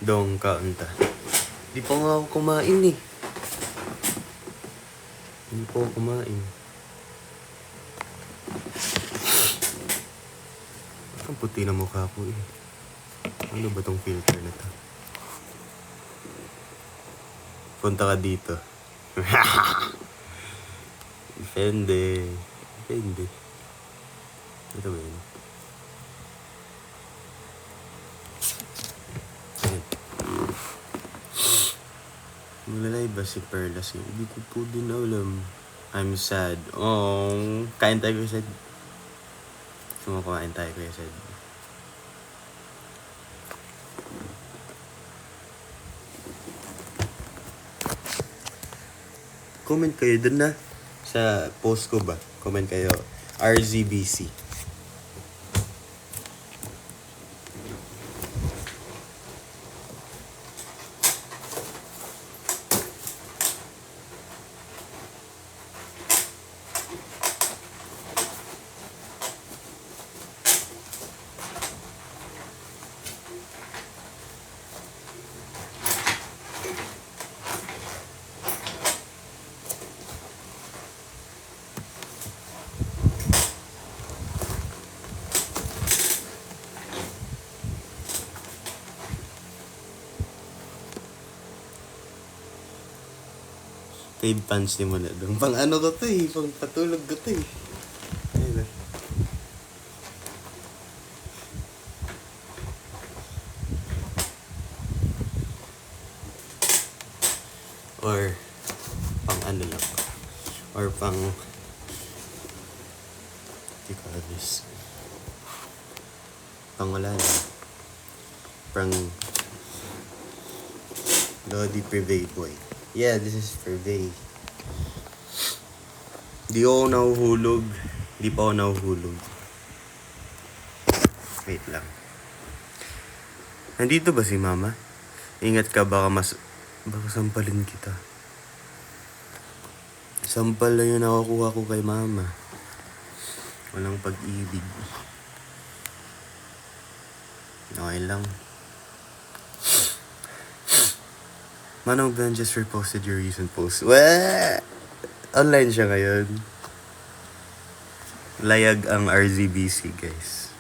Dong kaunta. Di pa nga ako kumain eh. Hindi pa ako kumain. Ang puti na mukha ko eh. Ano ba tong filter na to? Punta ka dito. Depende. Depende. Ito ba yun? Malalay ba si Perlas? Hindi ko po din alam. I'm sad. Oh, kain tayo Kuya Sed. Kumakain tayo Kuya Sed. Comment kayo dun na. Sa post ko ba? Comment kayo. RZBC. Fade pants ni mo na doon. Pang ano ko to eh. Pang patulog ko to eh. Ayun. Or pang ano lang. Or pang what do you call this? Pang wala lang. Pang Lodi Privé boy. Yeah, this is Privé. Di ako nahuhulog. Di pa ako nahuhulog. Wait lang. Nandito ba si Mama? Ingat ka, baka sampalin kita. Sampal lang yung nakukuha ko kay Mama. Walang pag-ibig. Okay lang. Manong Ben just reposted your recent post. Weh! Online siya ngayon. Layag ang RZBC, guys.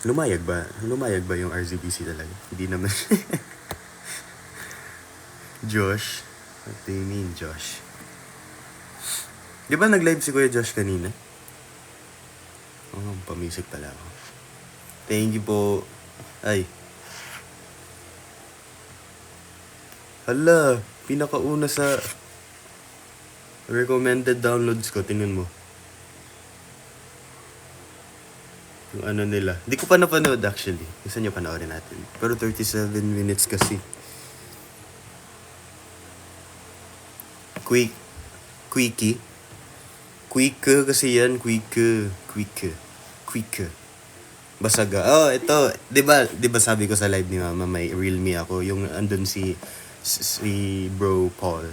Lumayag ba? Lumayag ba yung RZBC talaga? Hindi naman. Josh? What do you mean, Josh? Di ba nag-live si Kuya Josh kanina? Oh, pamisik pala ako. Thank you po. Ay. Hala, pinakauna sa recommended downloads ko. Tingnan mo. Yung ano nila. Hindi ko pa napanood actually. Gusto nyo panoorin natin. Pero 37 minutes kasi. Quickie kasi yan. Quickie. Basaga. Oh, ito. 'Di ba sabi ko sa live ni Mama may Realme ako. Yung andun si Bro Paul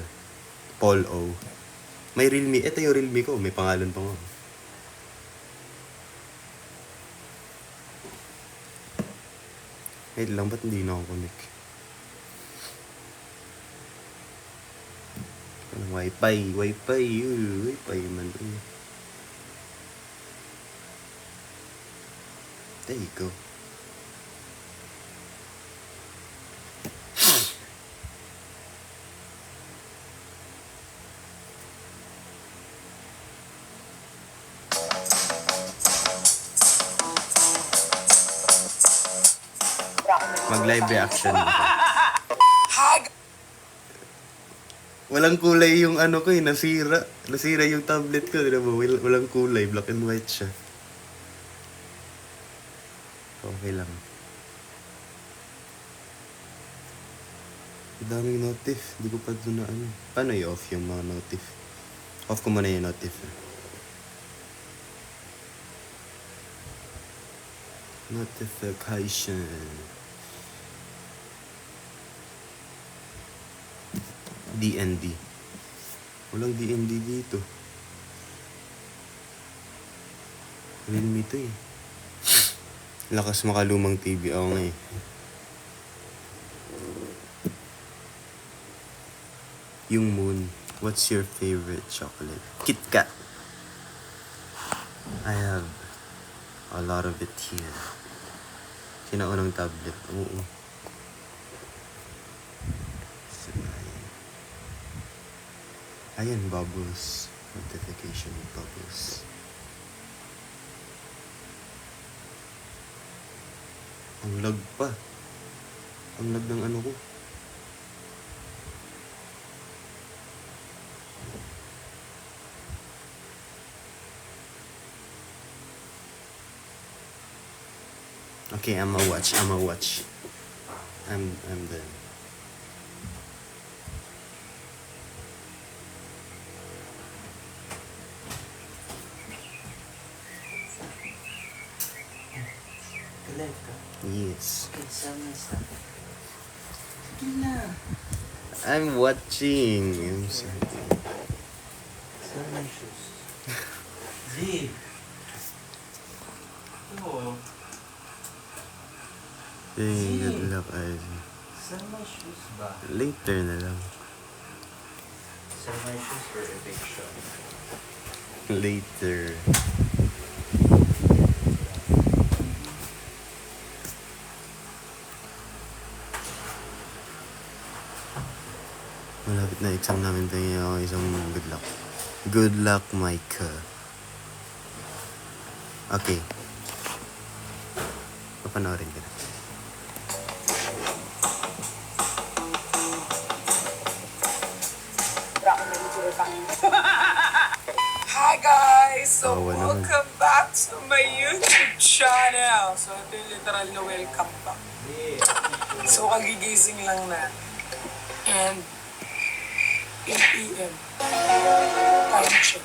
O. May Realme. Ito yung Realme ko. May pangalan pa nga. Wait lang, ba't hindi na ako connect? Wi-Fi man. There you go. Mag-live reaction ako. Walang kulay yung ano ko eh, nasira. Nasira yung tablet ko, diba? Walang kulay, black and white siya. Okay lang. Daming notif. Hindi ko pa doon na ano. Paano i-off yung mga notif? Off ko muna yung notif. Notification. DND. Walang DND dito. Realme to eh. Lakas makalumang TV. Oo nga eh. Yung Moon, what's your favorite chocolate? Kit Kat. I have a lot of it here. Sinaunang tablet. Oo. Ayan, bubbles. Notification bubbles. Ang lag pa. Ang lag ng ano ko. Okay, I'ma watch. I'm done. Live ka? Yes. Okay, sama stuff. Sige na. I'm watching. I'm sorry. Sell my shoes. Zee. Oo. Hey, good luck, Ivy. Sell my shoes ba? Later na lang. Sell my shoes for eviction. Later. Malapit na exam namin. Tingin ako isang good luck. Good luck, Micah. Okay. Papanoorin ka na. Hi guys! So Tawa naman. welcome back to my YouTube channel. So ito yung literal na welcome back. So kagigising lang na. And 8 p.m. Time check.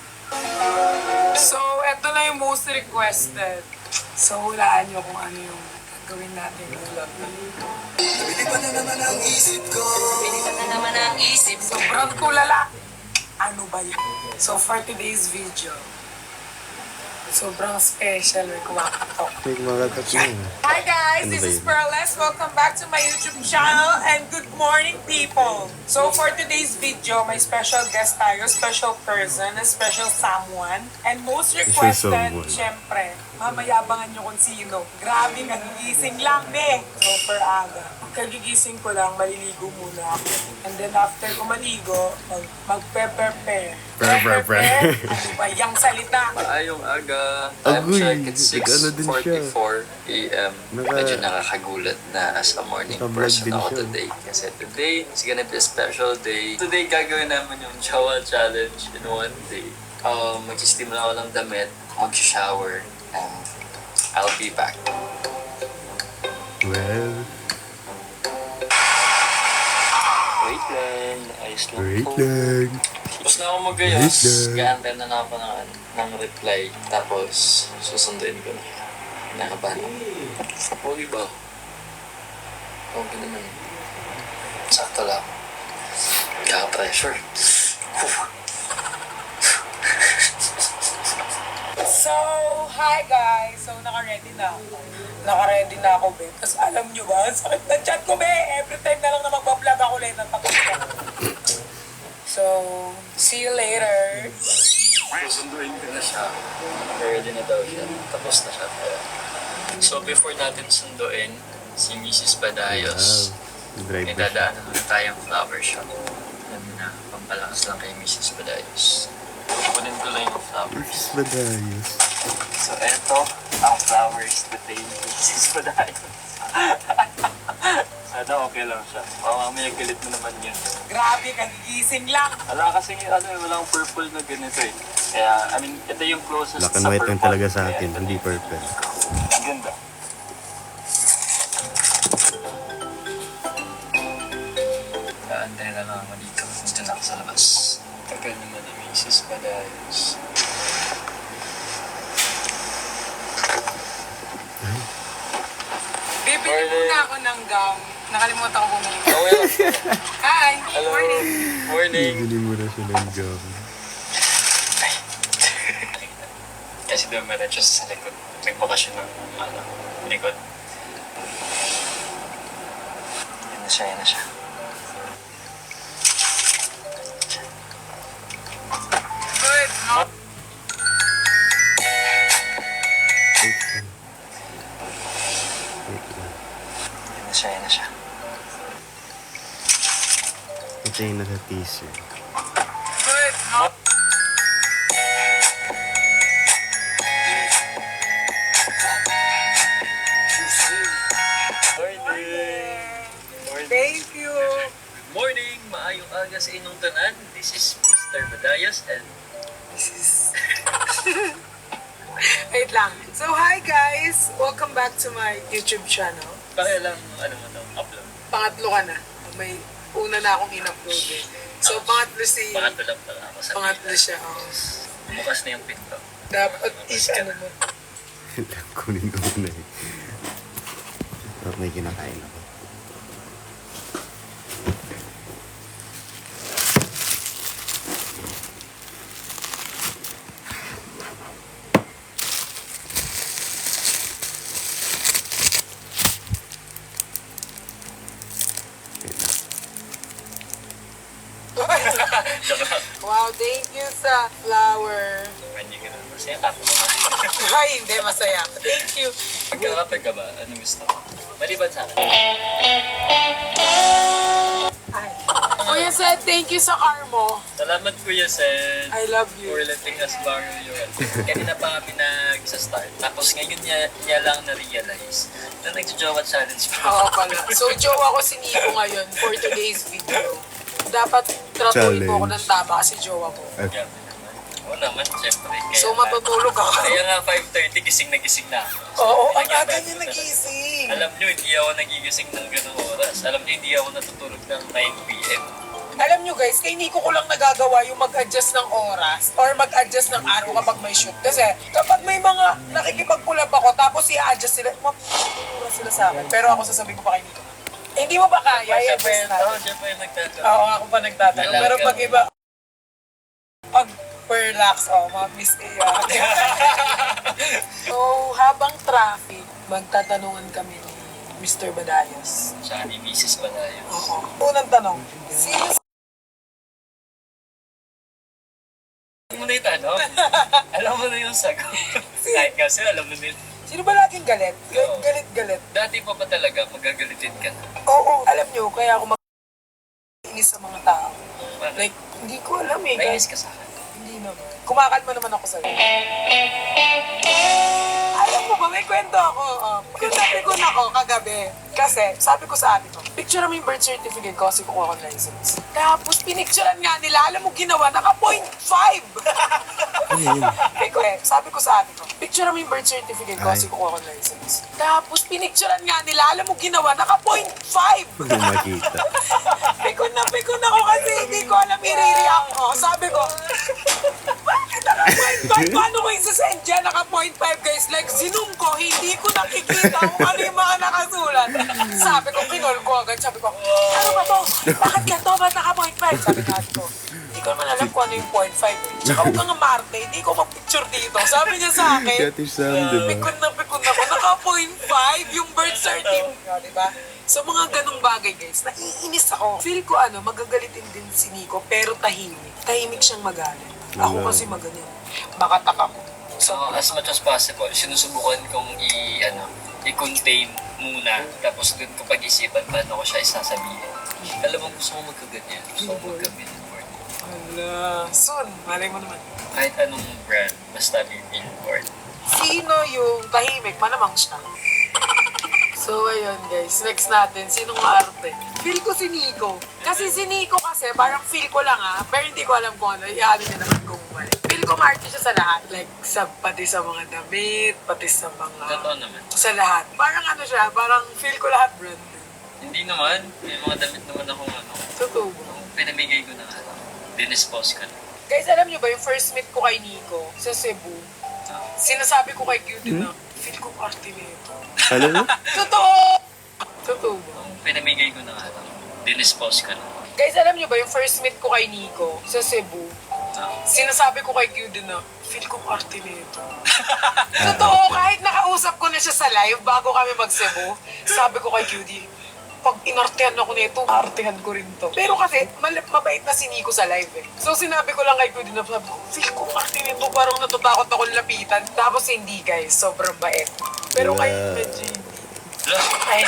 So ito na yung most requested. So hulaan nyo kung ano yung gagawin natin ng vlog. Pinipad na naman ang isip ko. Sobrang tulala. Ano ba yan? So for today's video, sobrang special. May kumakatok. May kumakatok na. Hi guys, Ano this ba is yun? Perles. Welcome back to my YouTube channel and good morning people. So for today's video, may special guest tayo, special person, a special someone. And most requested, someone. syempre, mamayabangan nyo kung sino. Grabe, kagigising lang, be. Super aga. Kagigising ko lang, maliligo muna ako. And then after ko maligo, magpe-prepare. Prepare. Ano ba yung salita? Maayong aga. Time Agoy, check, it's nag-ano din siya. 6:44 a.m. Medyo nakakagulat na as a morning Naka-vlog person din ako siya. today. Kasi today is gonna be a special day. Today gagawin namin yung Jawa Challenge in one day. Mag-steam lang ako ng damit, mag-shower, and I'll be back. Well, Wait lang, ayos lang wait po. lang. Tapos na ako magayos, Wait lang. gaantay na ako ng reply. Tapos, susunduin ko na. Nakabahan ako. Okay ba? Okay naman. Sakto lang. Kaka-pressure. So, hi guys! So, naka-ready na ako. Naka-ready na ako, be. Tapos alam nyo ba, ang sakit na chat ko, be. Every time na lang na magbablog ako ulit, natapos ko. So, see you later. Susunduin ko na siya. Ready na daw siya. Tapos na siya. So, before natin sunduin si Mrs. Badayos, Drive may na siya. dadaanan na tayong flower shop. Alam mo na, pampalakas lang kay Mrs. Badayos. Kunin ko lang yung flowers. Mrs. Badayos. So, eto ang flowers today ni Mrs. Badayos. Sana okay lang siya. Mamaya galit mo naman yun. Grabe, kagigising lang. Wala kasi walang purple na ganito eh. Kaya, I mean, ito yung closest Black sa and white purple. lang talaga sa Kaya akin, ito hindi yung- purple. Ang ganda. Kaantay na lang ako dito. Dito na ako sa labas. Tagal naman ni Mrs. Badayos. Bibili muna ako ng gum. Nakalimutan ko bumili. Okay lang. Hi! Hello. Morning! Morning. Bili mo na siya ng gum. Kasi dumiretso sa likod. Nagbakasyon ng likod. Yan na siya, yan na siya. Good, no? Wait lang. Wait lang. Yan na siya, yan na siya. Hintayin na sa teaser. Good, no? Morning! Thank you. Morning! Maayong aga sa inyong tanan. This is Mr. Badayas and Wait lang. So, hi guys! Welcome back to my YouTube channel. pakialam, ano mo to, upload. Pangatlo ka na. May una na akong in-upload eh. So, pangatlo si... Pangatlo lang pala ako sa Pangatlo siya. Oh. Bukas na yung pinto. Dapat ano mo. Wait lang, kunin ko muna eh. Dapat may kinakain ako. Wait lang. Wow, thank you sa flower. Hindi ka na. Masaya ka po naman. Ay, hindi. Masaya. Thank you. Magkakapag ka ba? Anong gusto mo? Maliban sa akin. Ay. Kuya Seth, thank you sa car mo. Salamat Kuya Sen. I love you. For letting us borrow yun. Kanina pa kami nag-start. Tapos ngayon niya lang na-realize na nag-jowa challenge pa. Oo pala. So, jowa ko si Nico ngayon for today's video. Dapat tratuhin mo ako ng tama kasi jowa ko. Yeah. Oo naman, siyempre. Kaya So, matutulog ako. Kaya nga 5:30 gising na ako. Oo, ang aga niya nagising. Alam nyo, hindi ako nagigising ng ganung oras. Alam nyo, hindi ako natutulog ng 9 p.m. Alam nyo guys, kay Nico ko lang nagagawa yung mag-adjust ng oras or mag-adjust ng araw kapag may shoot. Kasi kapag may mga nakikipagpulap ako tapos i-adjust sila, mapapura sila sa akin. Pero ako sasabihin ko pa kay Nico, hindi mo ba kaya i-adjust Oo, natin? siya pa yung nagtatanong. Oo, ako pa nagtatanong. Pero pag iba, pag per lax, ma-miss So, habang traffic, magtatanungan kami ni Mr. Badayas. Siya ni Mrs. Balayo. Oo. Unang tanong, sino Alam mo na yung tanong. Alam mo na yung sagot. Kahit kasi alam mo na yun. Sino ba laging galit? Oo. Galit-galit. Dati pa ba talaga magagalitin ka na? Oo, alam nyo, kaya ako mag-inis sa mga tao. Bakit? Like, hindi ko alam eh. Nainis ka sa akin. Hindi naman. Kumakalma naman ako sa'yo. Alam mo ba, may kwento ako. Sabi ko na ako kagabi. Kasi, sabi ko sa ate ko, picture mo yung birth certificate ko kasi kukuha ko ng license. Tapos, pinicturean nga nila. Alam mo, ginawa, naka 0.5. Sabi ko sa ate ko, picture mo yung birth certificate ko kasi kukuha ko ng license. Tapos, pinicturean nga nila. Alam mo, ginawa, naka 0.5. Huwag mong makita. Pikon ako kasi hindi ko alam i-react ko. Sabi ko, bakit naka 0.5? Paano ko isa-send dyan? Naka 0.5 guys. Like, zoom ko, hindi ko nakikita kung ano yung mga nakasulat. Sabi ko, kinol ko agad. Sabi ko, ano ba to? Bakit ka to? Ba't naka 0.5? Sabi ka ko, hindi ko naman alam kung ano yung 0.5. Tsaka huwag kang Marte, hindi ko mag-picture dito. Sabi niya sa akin, Kati Sam, diba? pikon na ako. Naka 0.5 yung birth certificate. Diba? So mga ganong bagay guys, naiinis ako. Feel ko magagalitin din si Nico, pero tahimik. Tahimik siyang magalit. Ako Wala. kasi magaling. Makatak ako. So, as much as possible, sinusubukan kong i-contain muna. Tapos doon ko pag-isipan paano ko siya isasabihin. Alam mo, gusto mo magkaganyan. Gusto mo magka-billboard. Hala. Soon, malay mo naman. Kahit anong brand, basta may billboard. Sino yung tahimik? Malamang siya. So, ayun guys. Next natin. Sinong maarte? Feel ko si Nico. Kasi si Nico kasi, parang feel ko lang pero hindi ko alam kung ano. Iano niya naman kung mali. Feel ko maarte siya sa lahat. Like, pati sa mga damit, pati sa mga... Totoo naman. Sa lahat. Parang ano siya, parang feel ko lahat branded. Hindi naman. May mga damit naman akong Totoo ba? pinamigay ko na nga lang. Dinispose ko na. Guys, alam niyo ba yung first meet ko kay Nico sa Cebu? Sinasabi ko kay Cutie na, feel ko party nito. Alam mo? Totoo! Totoo ba? Pinamigay ko na nga lang. Dinispose ko na. Guys, alam niyo ba yung first meet ko kay Nico sa Cebu? Sinasabi ko kay QD na, feel kong arte nito. Totoo, kahit nakausap ko na siya sa live bago kami mag-Cebu, sabi ko kay QD, pag inartehan ako nito, artehan ko rin to. Pero kasi, mabait na si Nico sa live eh. So sinabi ko lang kay QD na, sabi ko, feel kong arte nito, parang natatakot ako lapitan. Tapos hindi guys, sobrang bait. Pero kay medyo ay,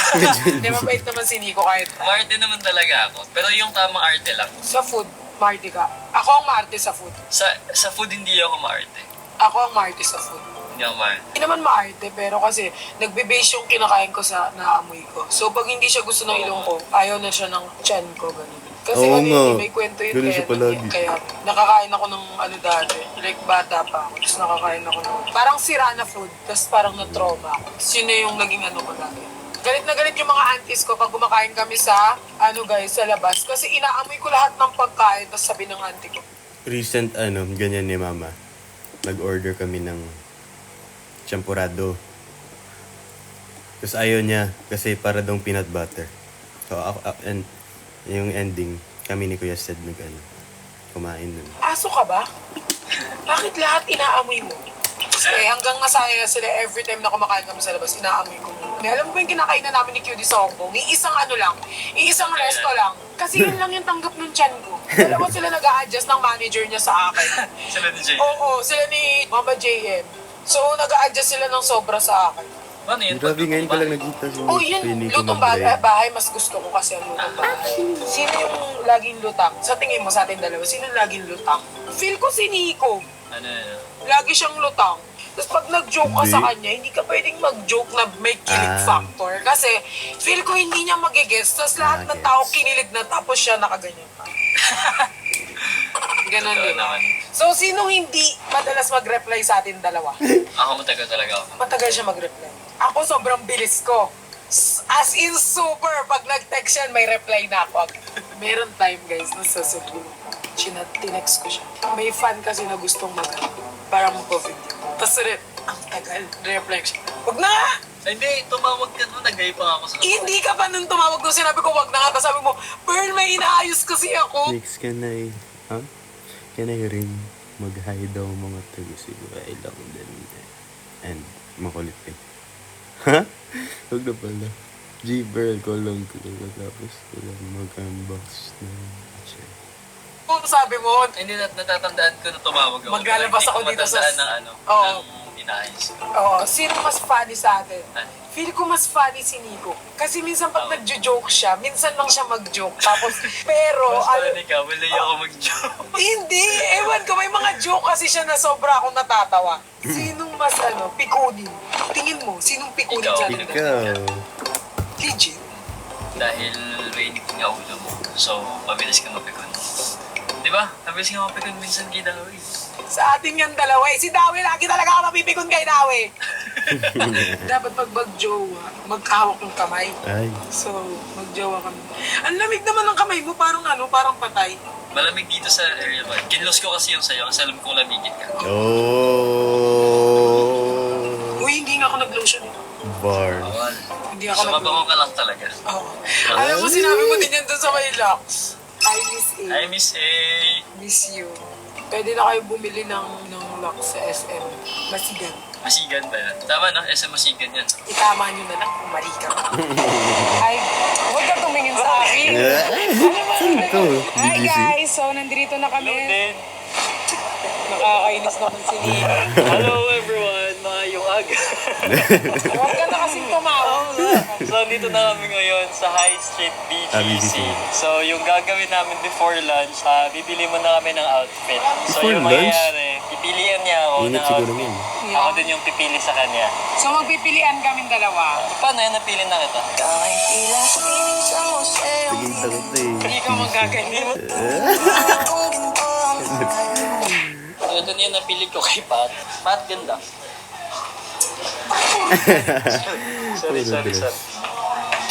hindi mabait naman si Nico kahit Maarte naman talaga ako. Pero yung tamang arte lang. sa food, maarte ka. Ako ang maarte sa food. Sa food hindi ako maarte. Ako ang maarte sa food. Hindi ako maarte. Hindi naman maarte, pero kasi nagbe-base yung kinakain ko sa naamoy ko. So pag hindi siya gusto ng ilong ko, ayaw na siya ng chan ko, ganun. Kasi Oo ano nga. yun, may kwento yun Ganun siya palagi. kaya nakakain ako ng ano dati, like bata pa ako, tapos nakakain ako ng parang sira na food, tapos parang na-trauma ako. Tapos yun na yung naging ano ko dati. Galit na galit yung mga aunties ko pag kumakain kami sa, ano guys, sa labas. Kasi inaamoy ko lahat ng pagkain, tapos sabi ng auntie ko, Recent, ganyan ni mama. Nag-order kami ng champurado. Tapos ayaw niya, kasi para daw peanut butter. So, and yung ending, kami ni Kuya Sed kumain nun. aso ka ba? Bakit lahat inaamoy mo? Kasi hanggang masaya sila every time na kumakain kami sa labas, inaamoy ko. May alam ko yung kinakainan namin ni QD sa Hong Kong, iisang ano lang, iisang resto lang. Kasi yun lang yung tanggap ng tiyan ko. Dalawa sila nag-a-adjust ng manager niya sa akin. Sila ni Jay. Oo, sila ni Mama JM. So, nag-a-adjust sila ng sobra sa akin. Ano yun? Grabe, ngayon pa lang nagkita si Oh, yun, Nico lutong mag-drive. bahay, mas gusto ko kasi ang lutong bahay. Sino yung laging lutang? Sa tingin mo sa atin dalawa, sino yung laging lutang? Feel ko si Nico. Ano yun? Lagi siyang lutang. Tapos pag nag-joke ka Hindi. sa kanya, hindi ka pwedeng mag-joke na may kilig factor. Kasi feel ko hindi niya mag-guess. Tapos lahat ng Gets. tao kinilig na tapos siya nakaganyan pa. Ganon Totoo din. naman. So, sinong hindi madalas mag-reply sa atin dalawa? Ako matagal talaga ako. Matagal siya mag-reply. Ako sobrang bilis ko. As in super, pag nag-text siya, may reply na ako. Meron time guys, nasa Cebu. Tinext ko siya. May fan kasi na gustong parang magpo-video. Tapos rin, ang tagal, reply siya. Wag na nga! Hindi, tumawag ka nun. Nag-gay pa ako sa Hindi ka pa nung tumawag nung sinabi ko wag na nga. Tapos sabi mo, Pearl, may inaayos kasi ako. Next, can I rin mag-hi daw mga taga-Cebu? I lang din. And makulit eh. Ha? Huwag na pala. G-Bird ko lang tapos ko lang mag-unbox na siya. Kung sabi mo, Hindi, natatandaan ko na tumawag ako. Maglalabas ako Hindi ko dito sa- matandaan ng ano, Oo. ng inaayos. sino mas funny sa atin? Ano? Feel ko mas funny si Nico. Kasi minsan pag Oo. nagjo-joke siya, minsan lang siya mag-joke. Tapos, pero, Basta ikaw, wala ako mag-joke. hindi, ewan ko, may mga joke kasi siya na sobra akong natatawa. Sinong mas pikunin? Tingin mo, sinong pikunin Ikaw. sa atin? Ikaw. Legit. Dahil mainit nga ulo mo. So, mabilis ka mapikon. Di ba? Mabilis ka mapikon minsan kay Dawi. Sa atin yan dalawa eh. Si Dawi lagi talaga ako mapipikon kay Dawi. Dapat pag mag-jowa, magkahawak ng kamay. Ay. So, mag-jowa kami. Ang lamig naman ng kamay mo, parang parang patay. Malamig dito sa area ba? Kinlos ko kasi yung sayo kasi alam kong lamigit ka. Oh. Uy, hindi nga ako nag-lotion eh. Bar. Bawal. Hindi ako Sumabango ka lang talaga. Oo. Alam mo, sinabi mo din yan dun sa may Lux. I miss A. I miss A. Miss you. Pwede na kayo bumili ng Lux sa SM. Masigan. Masigan ba yan? Tama na, SM Masigan yan. Itama nyo na lang kung mali ka. Ay, huwag ka tumingin sa akin. Saan ito? Hi BBC? guys! So, nandito na kami. Din. Nakakainis naman si Nia. Hello everyone, maayong aga. Huwag ka na kasing tumawag. So, dito na kami ngayon sa High Street BGC. BGC. So, yung gagawin namin before lunch, bibili muna kami ng outfit. So, Before yung lunch? mangyayari, pipilian niya ako Init ng siguro outfit. yun. Ako din yung pipili sa kanya. So, magpipilian kaming dalawa. Paano yan? Napili na kita. Sige, takot eh. Hindi ka magaganit. So, ito niya napili ko kay Pat. Pat, ganda. sorry.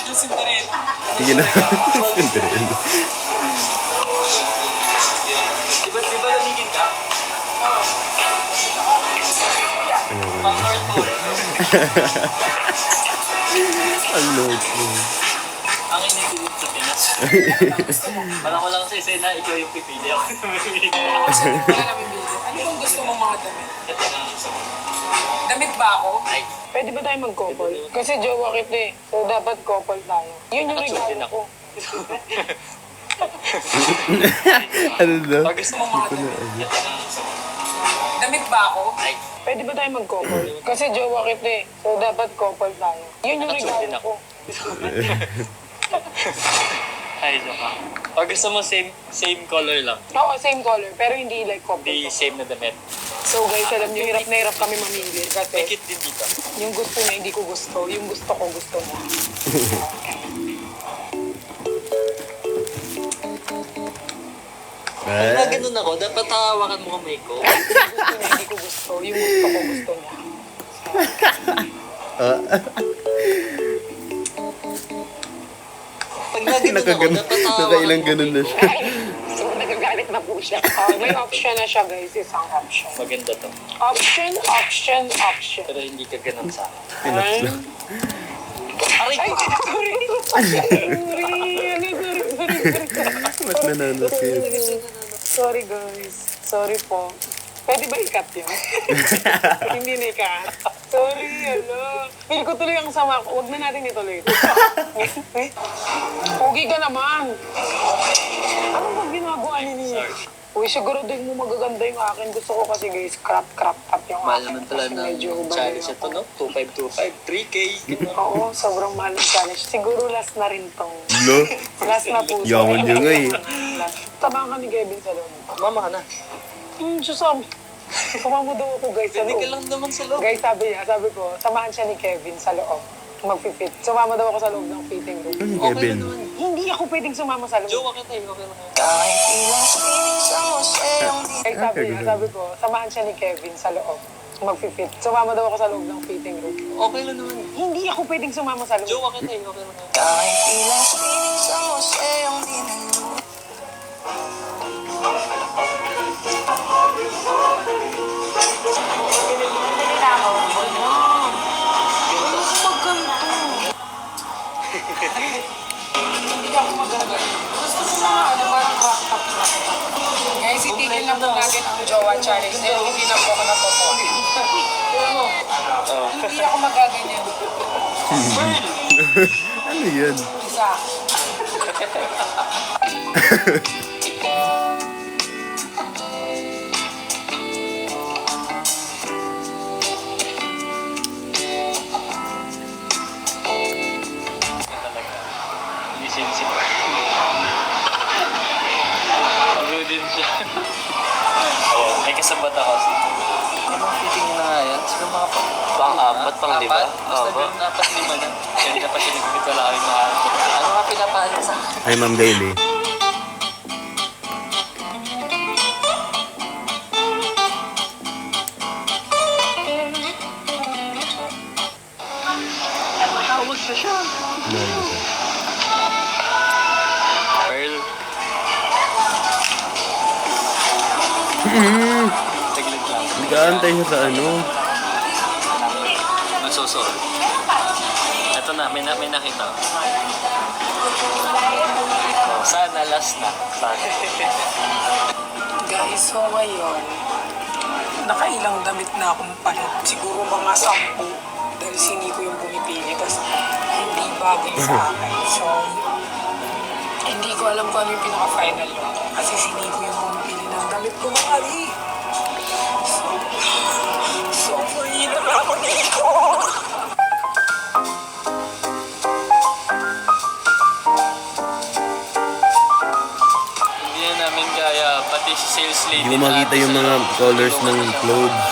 Kasi na rin. Sige na. Di ba lamigin ka? Pang North Pole. Ang lord ko. Ang Okay na yung sa Pinas. Parang ko lang sa isa na ikaw yung pipili ako. Wala na bibili. Ano bang gusto mong mga damit? Ito lang isa mo. Damit ba ako? Ay, Pwede ba tayo mag-couple? Kasi jowa kita eh. So dapat couple tayo. Yun yung nakasuot din regalo ako. ko. Ano daw? Pag gusto mo mga damit. Ito lang isa mo. Damit ba ako? Ay, Pwede ba tayo mag-couple? Kasi jowa kita eh. So dapat couple tayo. Yun yung nakasuot din regalo ako. ko. Ay, joke ka. Pag gusto mo same color lang. Oo, same color. Pero hindi like couple. Di same na damit. So guys, alam niyo, hirap na hirap kami mamili. May Kasi kit din dito. yung gusto niya, hindi ko gusto. Yung gusto ko, gusto niya. Pag na ganun ako, dapat hawakan mo kamay ko. Yung gusto niya, hindi ko gusto. Yung gusto ko, gusto niya. Pag na ganun ako, dapat hawakan Nakailang mo ganun na kamay ko. siya. So, nagagalit na po siya. May option na siya, guys. Isang option. Maganda to. Option. Pero hindi ka ganun sa akin. Pinax lang. Aray Ay, ko! sorry. Ba't nananakit? Sorry, guys. Sorry po. Pwede ba ikat yun? Hindi na ikat. Sorry, ano. Feel ko tuloy ang sama ko. Huwag na natin ituloy. Pogi ka naman. Ano ba ginagawa niya? Uy, siguro din mo magaganda yung akin. Gusto ko kasi guys, crop top yung Mahal akin. naman pala Kasi ng medyo hubad challenge yung ito, no? 2525, 3K. Oo, sobrang mahal ng challenge. Siguro last na rin tong. Lo? Last na po. Yaman niya nga eh. Tamaan ka ni Kevin sa loob. Mama ka na. Susam. Sumama daw ako guys sa Hindi ka loob. lang naman sa loob. Guys, sabi ko, samahan siya ni Kevin sa loob. Mag-fit. Sumama daw ako sa loob ng fitting room. Ano Okay Kevin? na naman. Hindi ako pwedeng sumama sa loob. Jowa kita eh, okay lang. Guys, sabi ko, samahan siya ni Kevin sa loob. Mag-fit. Sumama daw ako sa loob ng fitting room. Okay lang naman. Hindi ako pwedeng sumama sa loob. Jowa kita eh, okay lang. Hindi ako maganda. Gusto ko mga ano ba ng crop top. Guys, itigil na po natin ang jowa challenge. Dahil hindi na po ako natutuwa. Hindi ako magaganyan. Ano yan? Isa. Talaga. Hindi sinisip. Pagod din siya. Ayan, may kasabot ako. Anong fitting na nga yan? Siguro mga pang-apat, pang-lima? Basta ganun, 4-5 na. Kaya na pa sinagpit wala kami na. Ano nga pinapahal sa akin? Ay, Ma'am Gayle. Tawag na siya. Ano yun siya? Pearl. Taglit lang. Nag-aantay siya sa ano. Magsusol. Ito na, may nakita. Oh, sana last na. Sana. Guys, so ngayon, nakailang damit na akong palit. Siguro mga 10. Dahil sini ko yung pumipili kasi hindi bagay sa akin. So, hindi ko alam kung ano yung pinaka-final yun. Kasi sini ko yung pumipili ng damit ko mga ali. So, hirap ako nito. Hindi na namin kaya, pati si sales lady. Hindi ko makita yung mga colors ng clothes.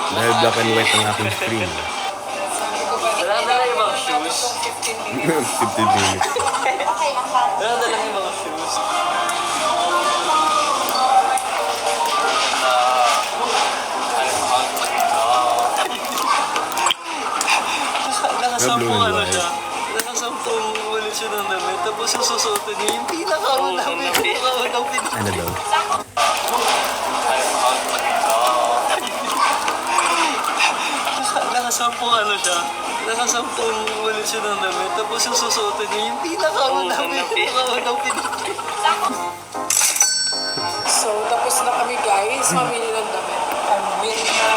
Dahil black and white ang aking screen. Wala na lang yung mga shoes. 15 minutes. Wala na lang yung mga shoes. Na blue and white. siya. Nakasampung ulit siya ng damit. Tapos sususutin niya yung pinakaunang pinili. Ano daw? Nakasampung siya. nakasampung ulit siya ng damit. Tapos yung susuotin niya, yung pinakaunang pinili. So, tapos na kami guys. Mamili ng damit. Ambil na.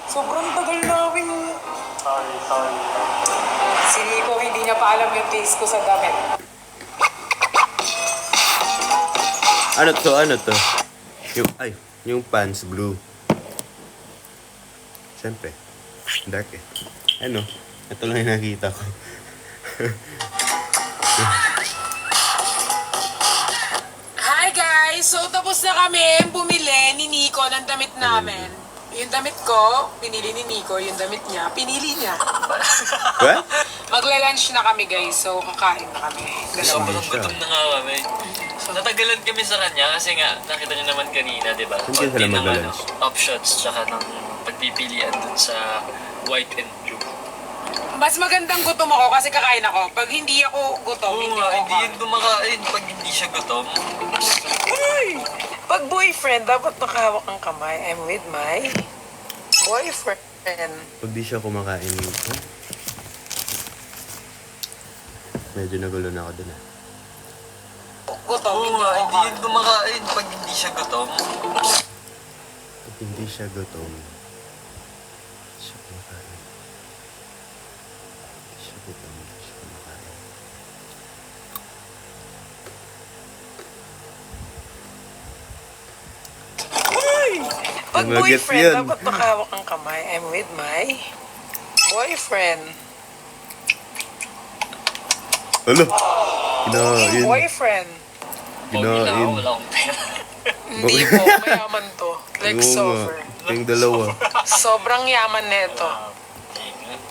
Sobrang tagal namin. Sorry. Si Nico, hindi niya pa alam yung taste ko sa damit. Ano to? Yung pants blue. Siyempre, dark eh. Ano? Ito lang yung nakita ko. Hi guys! So tapos na kami bumili ni Nico ng damit namin. Yung damit ko, pinili ni Nico. Yung damit niya, pinili niya. What? Magla-lunch na kami guys. So kakain na kami. Sobrang gutom na nga kami. Natagalan kami sa kanya kasi nga, nakita niyo naman kanina, di ba? Saan kayo sila Konti ng, mag-lunch? options, tsaka ng pagpipilian dun sa white and blue. Mas magandang gutom ako kasi kakain ako. Pag hindi ako gutom, Oo hindi nga, ako hindi yun kumakain pag hindi siya gutom. Uy! Pag boyfriend, dapat nakahawak ang kamay. I'm with my boyfriend. Pag di siya kumakain, medyo nagulo na ako dun ah. Gutom, Oo hindi nga, ako hindi yun kumakain pag hindi siya gutom. Pag hindi siya gutom, siya kumakain. Siya gutom, siya kumakain. Pag Mga gets boyfriend, yan. dapat nakahawak ang kamay. I'm with my boyfriend. Ano? Kinain. Boyfriend. Pogi na ako, Kinain. wala akong pera. Hindi po, mayaman to. Like Oo nga. sober. Kayong dalawa. Sobrang yaman neto.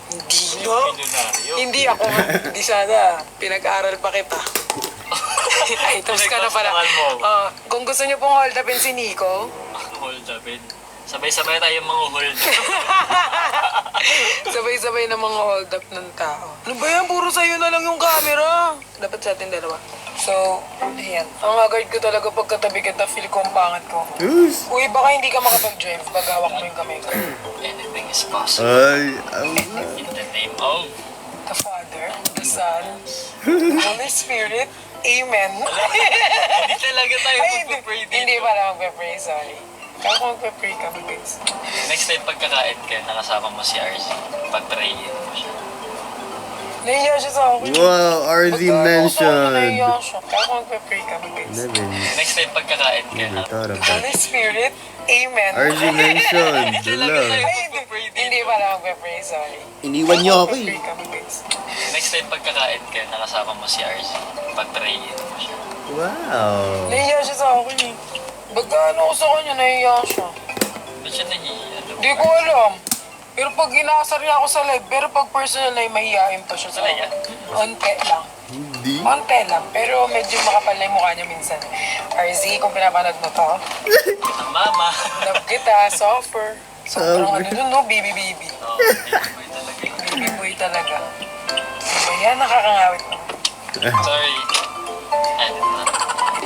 Hindi no? Milyonaryo. Hindi ako. Hindi sana. Pinag-aral pa kita. Ay, tapos ka na pala. Pinagpastukan mo. Kung gusto niyo pong hold upin si Nico, Hold up it. Sabay-sabay tayo mga hold. sabay-sabay na mga hold up ng tao. Ano ba yan? Puro sa'yo na lang yung camera. Dapat sa atin dalawa. So, ayan. Ang haggard ko talaga pagkatabi kita, feel ko ang pangat ko. Yes. Uy, baka hindi ka makapag-drive pag hawak mo yung kamay ko. Anything is possible. Ay, In the name of... The Father, the Son, the Holy Spirit. Amen. Hindi talaga tayo Ay, hindi, magpapray hindi dito. pala magpe-pray, sorry. Kaya magpe-pray ka, guys. Next time pagkakain ka, nakasama mo si RZ. Pag-prayin mo siya. Nahiya siya sa akin. wow, RZ Nahiya mentioned. siya. Kaya magpe-pray ka, guys. Never, Next time pagkakain ka, never thought of that. Holy Spirit, Amen. RZ mentioned. Hindi talaga Wala. tayo Ay, magpapray hindi dito. pala magpe-pray, sorry. Iniwan niyo ako eh. Magpe-pray ka, guys. Next time pagkakain ka, nakasama mo si RZ. Pag-prayin mo siya. Wow. Nahiya siya sa akin eh. Bagano ko sa kanya, nahiya siya. Ba't siya nahihiya? Hindi ko alam. Pero pag ginasar niya ako sa live, pero pag personal live, mahihain pa siya sa Talaga? Onte lang. Hindi. Onte lang. Pero medyo makapal na yung mukha niya minsan. RZ, kung pinapanood mo to, Ang mama. love kita, suffer. Sobrang ano dun, no? Baby. Oo, baby boy talaga yun. Baby boy talaga. Diba yan? Nakakangawit mo. Sorry. Edit na.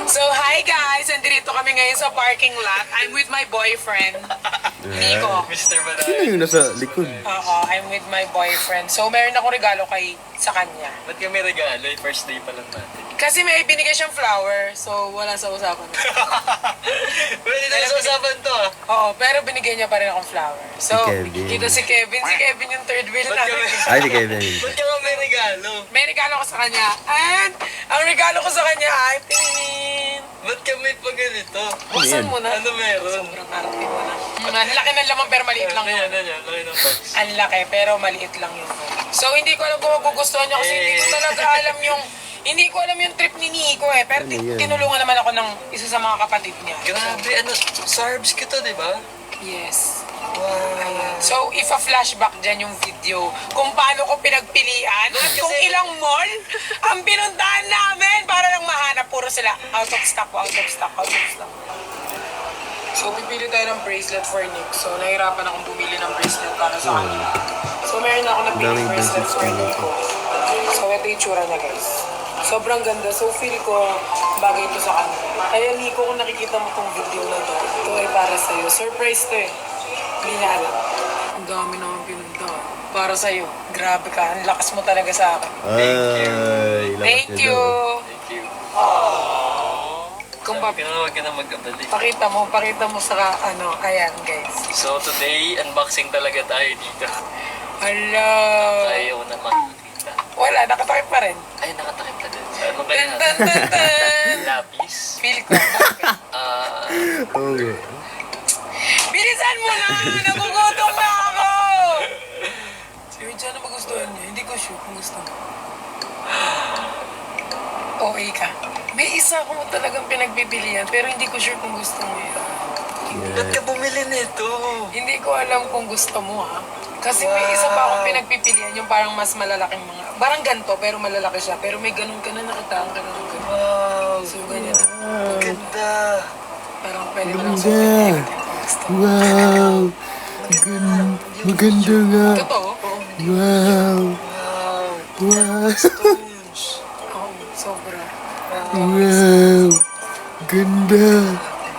So, hi guys! Nandito kami ngayon sa parking lot. I'm with my boyfriend, Nico. Mr. Sino Banayan. yung nasa likod? Oo, I'm with my boyfriend. So, meron akong regalo sa kanya. Ba't kami regalo? First day pa lang natin. Kasi may binigay siyang flower, so wala sa usapan. Pwede na sa usapan to ah. Oo, pero binigay niya pa rin akong flower. So, Si Kevin. dito si Kevin. Si Kevin yung third wheel Ba't namin. kami? Ay, si Kevin. Ba't ka may regalo? May regalo ko sa kanya. And, ang regalo ko sa kanya ay, tingin. Ba't kami pa ganito? Buksan yan? mo na. Ano meron? Sobrang arte mo na. Ang laki ng laman pero maliit lang yun. Ano yan? Laki ng box. Ang laki pero maliit lang yun. So, hindi ko alam kung magugustuhan niya kasi hindi ko talaga alam yung... Hindi ko alam yung trip ni Nico eh. Pero Ano yan? tinulungan naman ako ng isa sa mga kapatid niya. Grabe, ano, SARBs kita, di ba? Yes. Wow. Ayan. So, if a flashback dyan yung video kung paano ko pinagpilian at kung Kasi- ilang mall ang pinuntahan namin para lang mahanap. Puro sila out of stock. So, pipili tayo ng bracelet for Nick. So, nahirapan akong bumili ng bracelet para sa kanya. So, meron ako napili Daming bracelet bracelets for ko Nico. So, ito yung tsura niya, guys. Sobrang ganda. So, feel ko bagay ito sa kanya. Kaya, Nico, kung nakikita mo tong video na to, ito ay para sa'yo. Surprise to eh. Hindi niya alam. Ang dami naman pinunta. Para sa'yo. Grabe ka. Ang lakas mo talaga sa akin. Ay, lakas Thank niya you. daw. Thank you. Kung Sabi ko na huwag ka na mag-abali. pakita mo sa ayan guys. So today, unboxing talaga tayo dito. Hello. Ayaw na makikita. Wala, nakatakip pa rin. Ay, nakatakip na din. Ano kaya Dun, dun, natin? dun, dun. Lapis. Feel ko. Bakit? Okay. Bilisan mo na! Nagugutom na ako! Si Richard na magustuhan niya. Hindi ko sure kung gusto mo. Okay ka. May isa ko talagang pinagpipilian pero hindi ko sure kung gusto mo yan. Ba't ka bumili nito? Hindi ko alam kung gusto mo ha. Kasi may isa pa akong pinagpipilian yung parang mas malalaking mga... Parang ganito pero malalaki siya. Pero may ganun ka na nakitaan ka na ng ganun. Wow. So ganyan. Ganda. Parang pwede mo lang Ganda. suotin kung gusto mo. Wow! Maganda nga! Totoo? Wow! Wow. Wow! Oo, sobra. Wow! Ganda!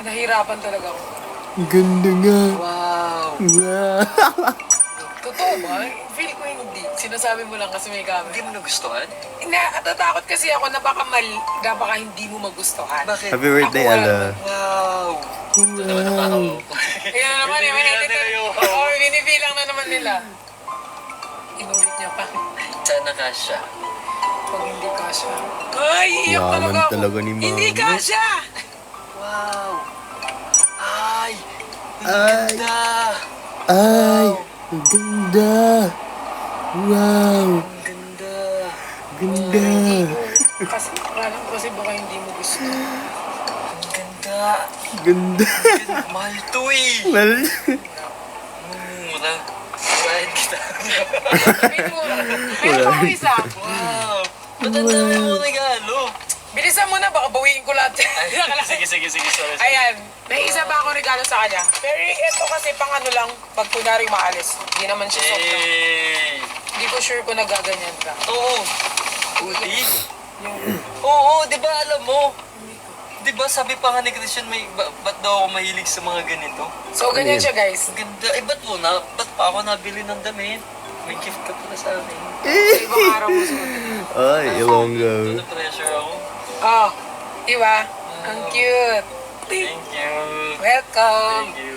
Nahirapan talaga ako. Ganda nga! Wow. Wow! Totoo ba? Feel ko hindi. Sinasabi mo lang kasi may camera. Hindi mo nagustuhan? Natatakot kasi ako na baka hindi mo magustuhan. Bakit? Happy birthday, Ako, Ala! Wow. Ito naman Wow! nakakaw. Ayan na naman, Binibilang nila yung- Oo, binibilang na naman nila. Inulit niya pa. Sana kasha. Pag hindi kasha. Ay, iyak Yaman talaga ako. talaga ni Mama. Hindi kasha! Wow. Ay. Ay! Ganda. Ay! Ang ganda! Wow! Ang ganda. Ganda! Kasi, alam ko kasi baka hindi mo gusto. Ang ganda. Ganda! Mahal to eh. Well, Mura. Bayad kita. Meron pa ako isa. Wow. Ba't ang dami mo regalo? Bilisan mo na, baka bawiin ko lahat. Sige. Sorry. Ayan, may isa pa ako regalo sa kanya. Pero ito kasi pang ano lang, pag kunwari maalis. Hindi naman siya soft. Hey. Hindi ko sure kung nagaganyan ka. Oo. Uli. Oo, di ba alam mo? Di ba sabi pa nga ni Christian, ba't daw ako mahilig sa mga ganito? So, ganyan siya guys. Ganda. Eh, ba't pa ako nabili ng damit? May gift ka pala sa akin. Sa ibang araw mo suotin. ay, Ilonggo. Ito na-pressure ako. Oh, di ba? Ang cute. Thank you. Welcome. Thank you.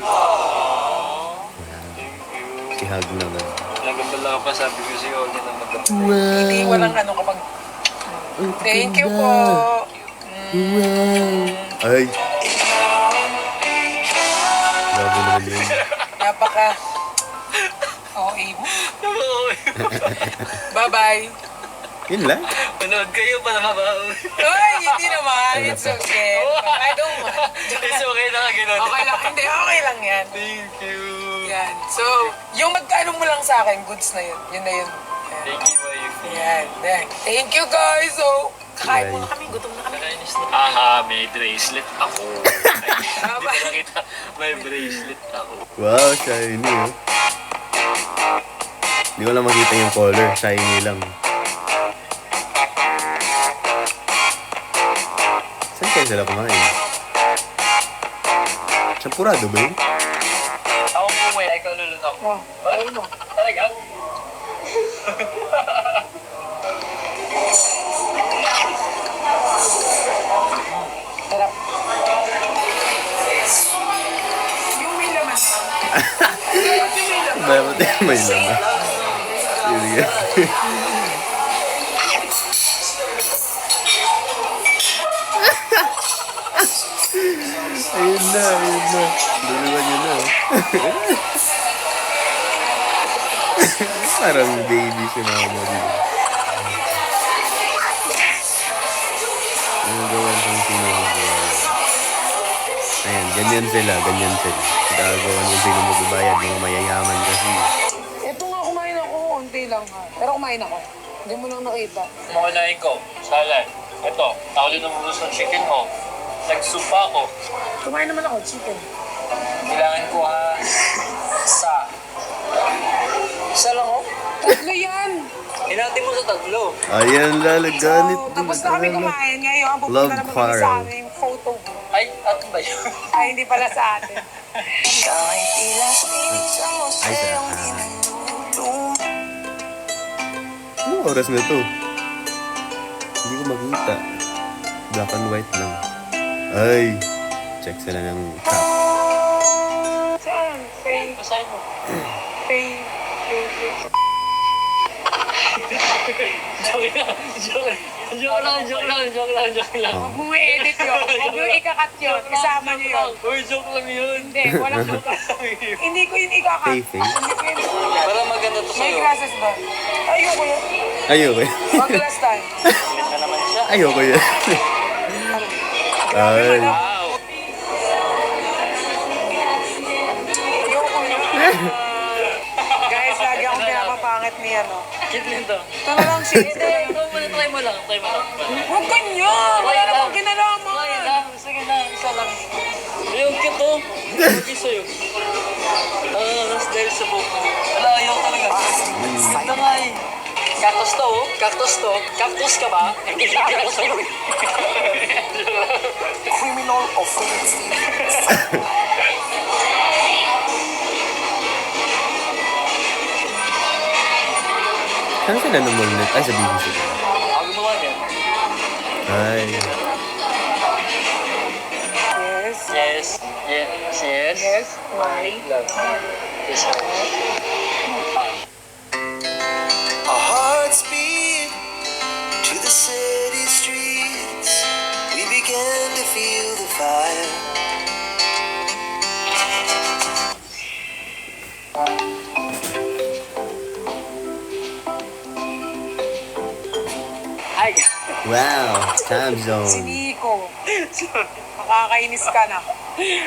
Thank you. Si Hag naman. Nagabala ka pa, sabi ko sa'yo, huwag na magdamit. Hindi Wow! walang ano kapag... Thank you po. Wow! Ay! Grabe naman yun. Napaka... Okay. Bye-bye. Yun lang. Manood kayo para mabawi. Ay, hindi naman. It's okay. I don't mind. It's okay na ka ganun. Okay lang. Hindi, okay lang yan. Thank you. Yan. So, yung magkano mo lang sa akin, goods na yun. Yun na yun. Yan. Thank you, Mayuki. Yan. Yan. Thank you guys. So, kakain muna kami. Gutom na kami. Nakainis na. Aha, may bracelet ako. Bye-bye. Hindi ko nakita. May bracelet ako. Wow, shiny oh. Hindi ko lang makita yung color. Shiny lang. Saan kayo sila kumain? Champurado ba yun? Ako po, ikaw lulun ako. Oh, ayun mo. Talaga? Sarap. Yung may laman. Bakit may laman? Sige. Ayun na. Dalawa nyo na. Parang baby si mama dito. Ano gawan kong sinagawa? Ayan, ganyan sila. Gagawan kung sino magbabayad, mga mayayaman kasi. Ito nga kumain ako. Unti lang ha. Pero kumain ako. Hindi mo lang nakita. Kumakain ko. Salad. Ito, ako din namulus ng chicken mo. Nagsupa ako. Kumain naman ako. Chicken. Kailangan ko isa lang oh. Tatlo yan. Hinati mo sa tatlo. Ayan, lalaganit. So, tapos na kami kumain. Ngayon, pupunta Love na kami sa Quarrel. aming photo booth. Ay, Ay, atin ba yun? Ay, hindi pala sa atin. Ay, anong oras na to? Hindi ko makita. Black and white lang. Ay, check sila ng cap. Saan? Pay, Basahin mo. pay. Joke lang. Huwag mo i-edit yun. Huwag mo ikakat yun. Isama niyo yun. Uy, joke lang yun. Hindi, walang hindi ko yun ikakat. Pay. Hindi ko yun. Para maganda to May sa'yo. glasses ba? Ayoko yun. Ayoko. Wag last time. Galing ka naman siya. Ayoko yan. Ay. Wow. Ayoko yun. Guys, lagi akong pinapapangit ni ano. Cute nito. Ito na lang shit. Try mo lang. Huwag ganyan! Wala namang Try kinalaman! lang. Sige na, isa lang. Yung cute to. Lagi sa'yo. Mas dahil sa buhok mo. Wala, ayaw talaga. Ganda nga eh. Cactus to, oh. Cactus ka ba? Hindi cactus sa'yo. Criminal offensive. Saan sila namulnet? Ay, sa BBC ko. Ako gumawa niya. Ay. Yes. Yes. Why? Yes. Our hearts beat to the city streets. We began to feel the fire. Hi. Wow, time Si zone. Nico. Makakainis ka na.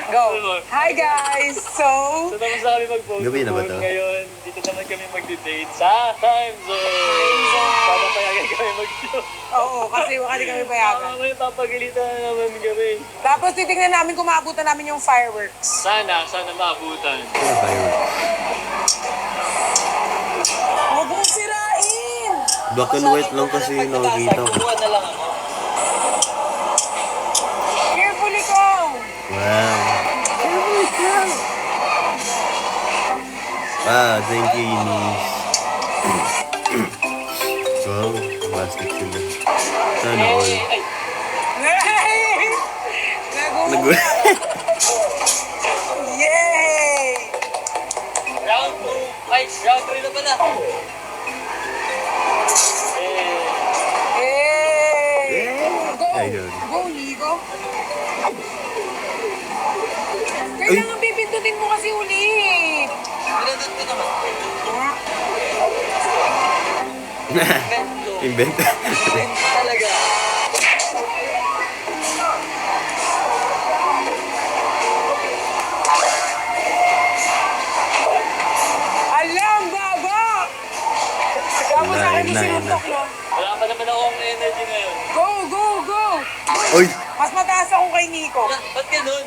Go. Hi guys! So, So tapos na kami mag-phone Gabi na ba to? ngayon. Dito naman kami mag-date sa Time Zone. Sana payagan kami mag-show. oo, kasi kami payagan. May papagalitan na naman kami. Tapos titignan namin kung maabutan namin yung fireworks. Sana maabutan. Ano ba yun? Huwag mong sirain! Black and white lang kasi yung nakikita ko. Kukuha na lang ako. Careful ikaw! Wow. Ah, thank you, Eunice. Wow, plastic sila. Sana all. Ay, Hey! Nagulat. Yay! round 2. Ay, round 3 na pala. Hey! Go! Ayun. Go, Nico! Kailangan pipindutin mo kasi ulit! Pinadot ko naman. Invent. Talaga. Alam, baba! Tapos sa akin Yun na, yun sinuntok, na. no? Wala pa naman akong energy ngayon. Go, go, go! Uy! Mas mataas ako kay Nico. Ba't ganun?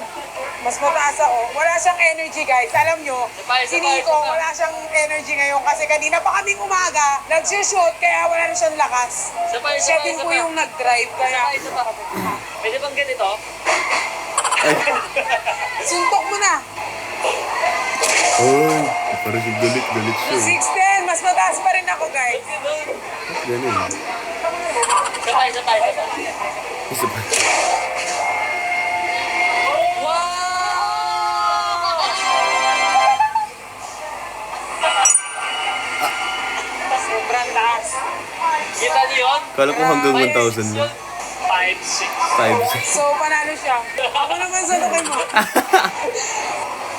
Mas mataas ako. Wala siyang energy, guys. Alam nyo, si Nico, wala siyang energy ngayon kasi kanina pa kaming umaga, nagsishoot, kaya wala na siyang lakas. Siya din po yung nag-drive, kaya... Isa pa. Pwede bang ganito? Suntok mo na. Uy! Parang si galit siya. 6'10", mas mataas pa rin ako, guys. Ganun. Ganun. Isa pa. Isa pa. Sobrang taas. Kita niyo yun? Kala ko hanggang 1,000 lang. 5, 6. 5. So, panalo siya. Ako naman sa lukay mo.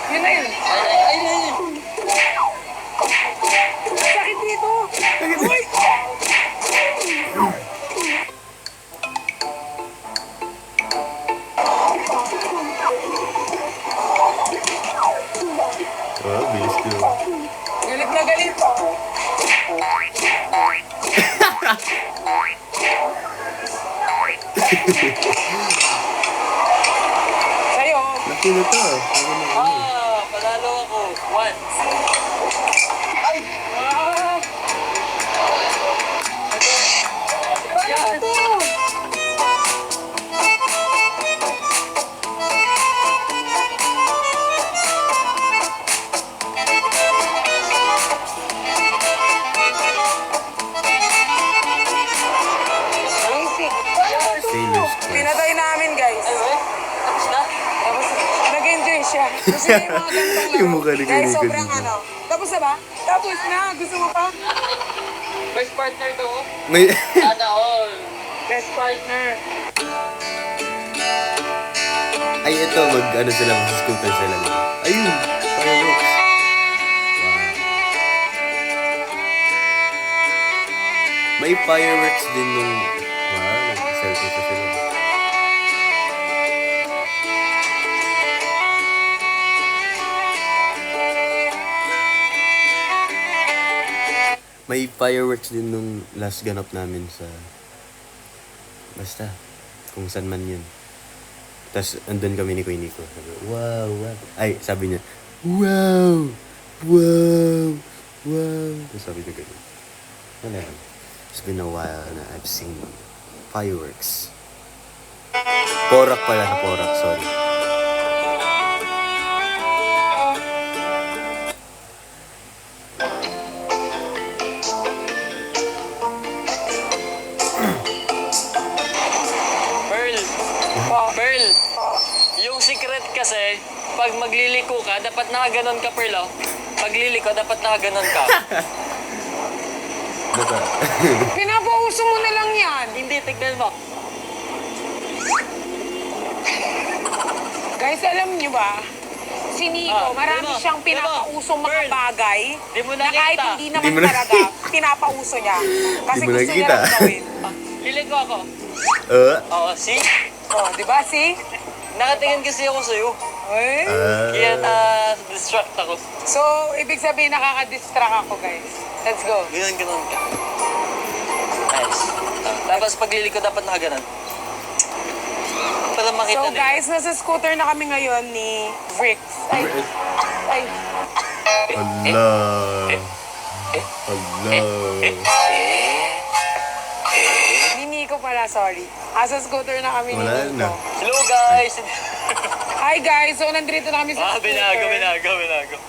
Yun na yun. Ay. Sakit dito. Uy! Oh, bilis ko. Galit na galit. Sa'yo. Laki na to. Panalo ako. 1. Ah! Bakit ito? siya. Gusto niya yung mga gantong laro. Yung mukha ni Guys, Kuya sobrang Nico. ano. Tapos na ba? Tapos na. Gusto mo pa? First partner to. May... Sana all. Best partner. Ay, ito, mag-ano sila, mag-scooter sila. Ayun, fireworks. Wow. May fireworks din nung... Wow, selfie pa sila. May fireworks din nung last ganap namin sa... Basta, kung saan man yun. Tapos, andun kami ni Kuya Nico. Sabi, wow, wow. Ay, sabi niya, wow, wow, wow. Tapos sabi ko ganyan. Wala lang. It's been a while na I've seen fireworks. Porak pala na Porak, sorry. Pearl. Pearl. Yung secret kasi, pag magliliko ka, dapat nakaganon ka, Pearl, oh. Pagliliko, dapat nakaganon ka. Baka. Pinapauso mo na lang yan. Hindi, tignan mo. Guys, alam niyo ba? Si Nico, marami di mo, siyang di mo. pinapausong mga Pearl, bagay di mo na kahit nakita. hindi Di naman mo na- talaga pinapauso niya. Kasi Di mo gusto niya nakita. lang gawin. Liliko ako. Oo, see? Oh, di ba, see? Nakatingin kasi ako sa'yo. Eh? Kaya na-distract ako. So, ibig sabihin nakaka-distract ako, guys. Let's go. Ganon ka. Nice. Tapos pagliliko, dapat nakaganon. Para makita So, nila. guys, nasa scooter na kami ngayon ni Bricks. Ay, ay. Allah. Allah. Ni Nico pala, sorry. Sa scooter na kami Wala ni na. Nico. Hello, guys! Hi, guys. So, nandito na kami sa scooter. Binago.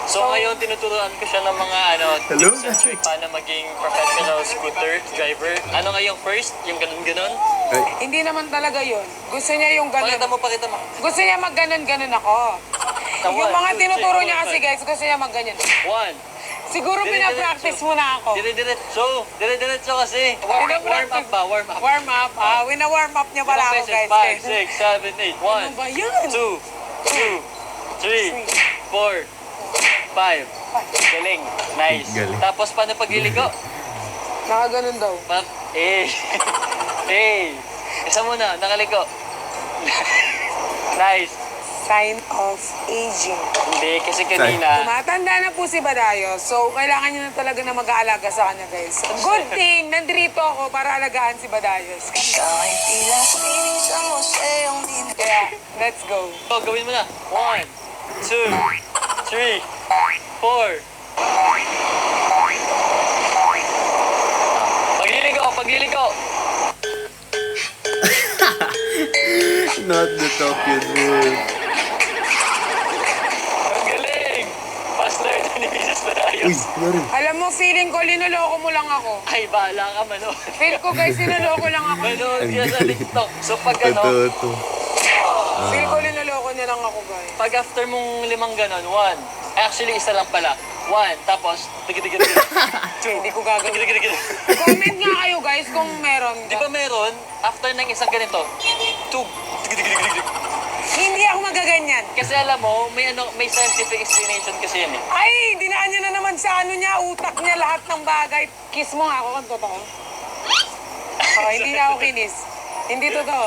So, ngayon, tinuturuan ko siya ng mga Hello? tips and tricks paano maging professional scooter driver. Ano nga yung first? Yung ganun-ganon? Ay, Hindi naman talaga yun. Gusto niya yung ganun. Pakita mo. Gusto niya mag-ganon-ganon ako. Yung mga tinuturo niya kasi, guys, gusto niya mag-ganyan. One. Siguro pinapractice mo na ako. Dire-diretso kasi. Warm up ba? Warm up. Warm up, ah. Wina-warm up niya pala ako, guys. 5, 6, 7, 8. 1, Ano ba yan? 2, 3, 4, 5. Galing. Nice. Galing. Tapos paano pagliliko? Nakaganon daw. Isa muna, nakaliko. Nice. Sign of aging. Hindi, kasi kanina. Tumatanda na po si Badayo, so kailangan niya na talaga na mag-aalaga sa kanya, guys. Good thing, nandito ako para alagaan si Badayos. Kaya, let's go. Oh, gawin mo na. 1, 2, 3, 4. Pagliliko. not the top yun, bro. Ang galing. Faster than ni Mrs. Uy, Barayos. narin. Alam mo, feeling ko, linuloko mo lang ako. Ay, bahala ka, manood. Feel ko, guys, linuloko lang ako. Manood ka sa TikTok. So, pag Totoo to. Feel ko, linuloko niya lang ako, guys. pag after mong 5 ganon, 1. Actually, isa lang pala. 1, tapos, tigil. Hindi ko gagawin. Tigil. Comment nga kayo, guys, kung meron. Di ba meron, after ng isang ganito, 2. Tigil. Hindi ako magaganyan. Kasi alam mo, may scientific explanation kasi yan eh. Ay, dinaan niya na naman sa ano niya, utak niya, lahat ng bagay. Kiss mo nga ako kung totoo. Hindi na ako kinis. Hindi totoo.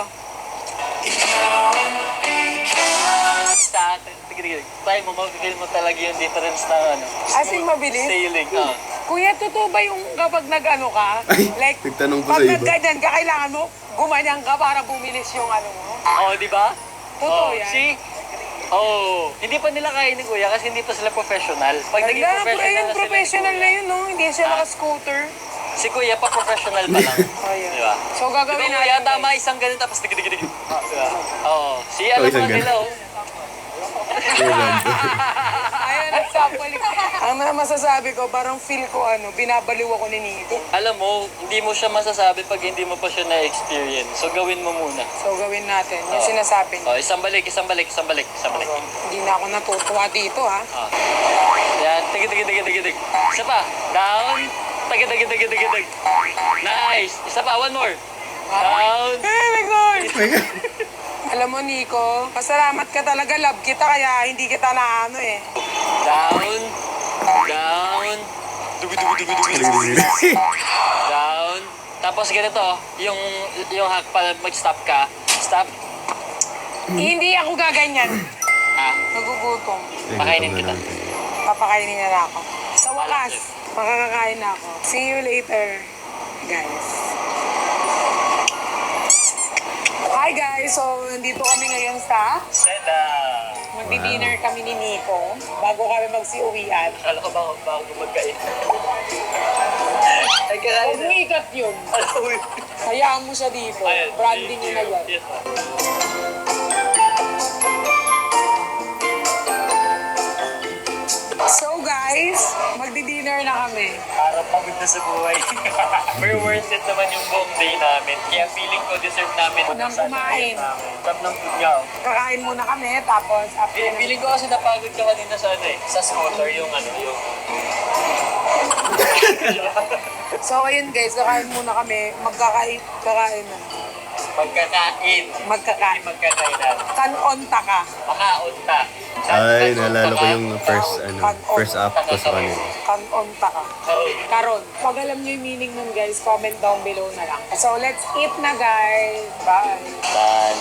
Sa atin, tigil. Try mo, mabigil mo talaga yung difference ng ano. As in, mabilis? Sailing, Kuya, totoo ba yung kapag nag-ano ka? Ay, Like, nagtanong pa pag sa iba. nagganyan ka, kailangan mo gumanyan ka para bumilis yung ano mo? Oo, di ba? Totoo Oh, yan. see? Oh, hindi pa nila kaya ni Kuya kasi hindi pa sila professional. Pag naging Hala, professional ayun, na sila professional ni na Kuya, yun, no? Hindi siya naka-scooter. Si Kuya pa professional pa lang. Oh, yeah. Di ba? So, Di ba gagawin Kuya, natin. tama guys. isang ganun tapos digdig. Oo. Si alam isang mo nila, oh. Ayun, nagsampalik. Ang masasabi ko, parang feel ko binabaliw ako ni Nico. Alam mo, hindi mo siya masasabi pag hindi mo pa siya na-experience. So, gawin mo muna. So gawin natin yung sinasabi niya. Isang balik. Hindi na ako natutuwa dito ha. Yan, tig. Isa pa. Down. Tig. Nice. Isa pa, one more. Down. Hey, my God! Alam mo, Nico, pasalamat ka talaga. Love kita kaya hindi kita na Down. Dugu. Down. Tapos ganito, yung hack pa, mag-stop ka. Stop. Hindi ako gaganyan. Nagugutom. Pakainin kita. Papakainin na lang ako. Sa wakas, makakakain na ako. See you later, guys. Hi guys, so nandito kami ngayon sa Seda. magdi-dinner kami ni Nico bago kami magsiuwian. Kala ko ba ako magkain? Ay, Huwag kakain mo ikat yun. Hayaan mo siya dito. Branding niya na yan. Yes, So guys, magdi-dinner na kami. Parang pagod na sa buhay. Pero worth it naman yung buong day namin. Kaya feeling ko deserve namin Nang kumain. Tap ng food niya. Kakain muna kami, tapos after Feeling ko kasi napagod ka kanina sa sa scooter yung yung... So ayun guys, kakain muna kami. Kakain na. Magkakain. Magkakain. Magkakainan. Kanonta ka. Makaunta. Ay, naalala ko yung first up ko sa kanila. Kanonta ka. Karon. Pag alam niyo yung meaning nun guys, comment down below na lang. So let's eat na guys. Bye. Tan.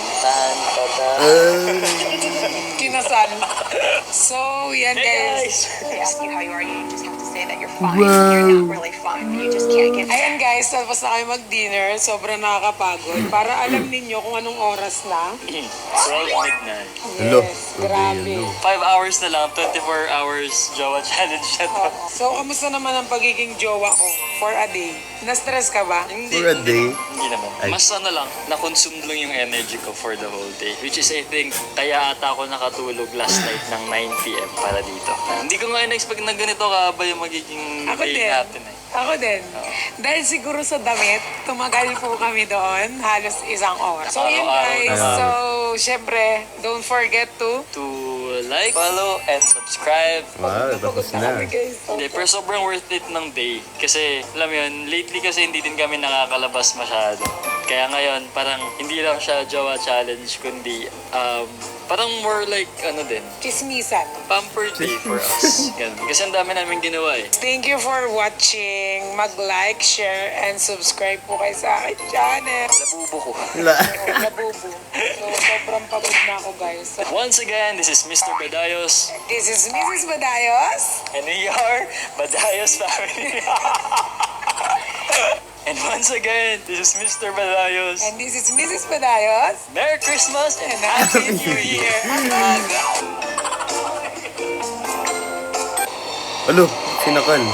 Kinasal. So yan guys. ask you how you are, you just have to say that you're fine. You're not really fine, but you just can't get Ayan guys, tapos na kayo mag-dinner. Sobrang nakakapagod. Para alam ninyo kung anong oras na. 12 midnight. Hello. Yes, grabe. 5 hours na lang, 24 hours Jowa Challenge siya to. So, kamusta naman ang pagiging jowa ko for a day? Na-stress ka ba? For a day. Hindi naman. Ay. Mas lang, na-consume lang yung energy ko for the whole day. Which is I think, kaya ata ako nakatulog last night ng 9 p.m. para dito. Hindi ko nga in-expect na ganito ba yung magiging Ako day din. natin eh. Ako din. Dahil siguro sa damit, tumagal po kami doon, halos isang oras. So, yun guys. So, syempre, don't forget to To like, follow, and subscribe. Wow, tapos na. Hindi, pero sobrang worth it ng day. Kasi, alam mo yun, lately kasi hindi din kami nakakalabas masyado. Kaya ngayon, parang hindi lang siya Jowa Challenge, kundi parang more like, Chismisan. pamper day for us. Ganun. Kasi ang dami namin ginawa eh. Thank you for watching. Mag-like, share, and subscribe po kayo sa akin channel. Labubo ko. Nabubo. So, sobrang pagod na ako guys. So, Once again, this is Mr. Badayos. this is Mrs. Badayos. And we are Badayos Family. And once again, this is Mr. Badayos. And this is Mrs. Badayos. Merry Christmas and And Happy New Year! Ano? Sinakal.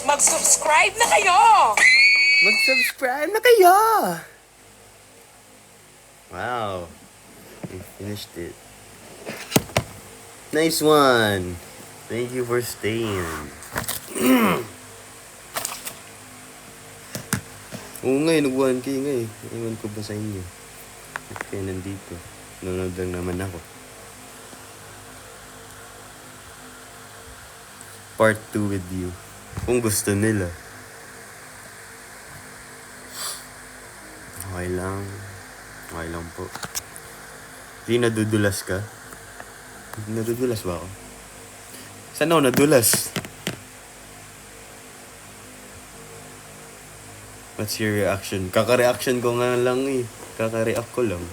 Mag-subscribe na kayo! Mag-subscribe na kayo! Wow. We finished it. Nice one. Thank you for staying. Oo nga eh, nag-1K nga eh. Iwan ko ba sa inyo? Kaya nandito. Nanonood lang naman ako. Part 2 with you. Kung gusto nila. Okay lang. Okay lang po. Di nadudulas ka? Nadudulas ba ako? Saan ako nadulas? What's your reaction? Kaka-reaction ko nga lang eh. Kaka-react ko lang.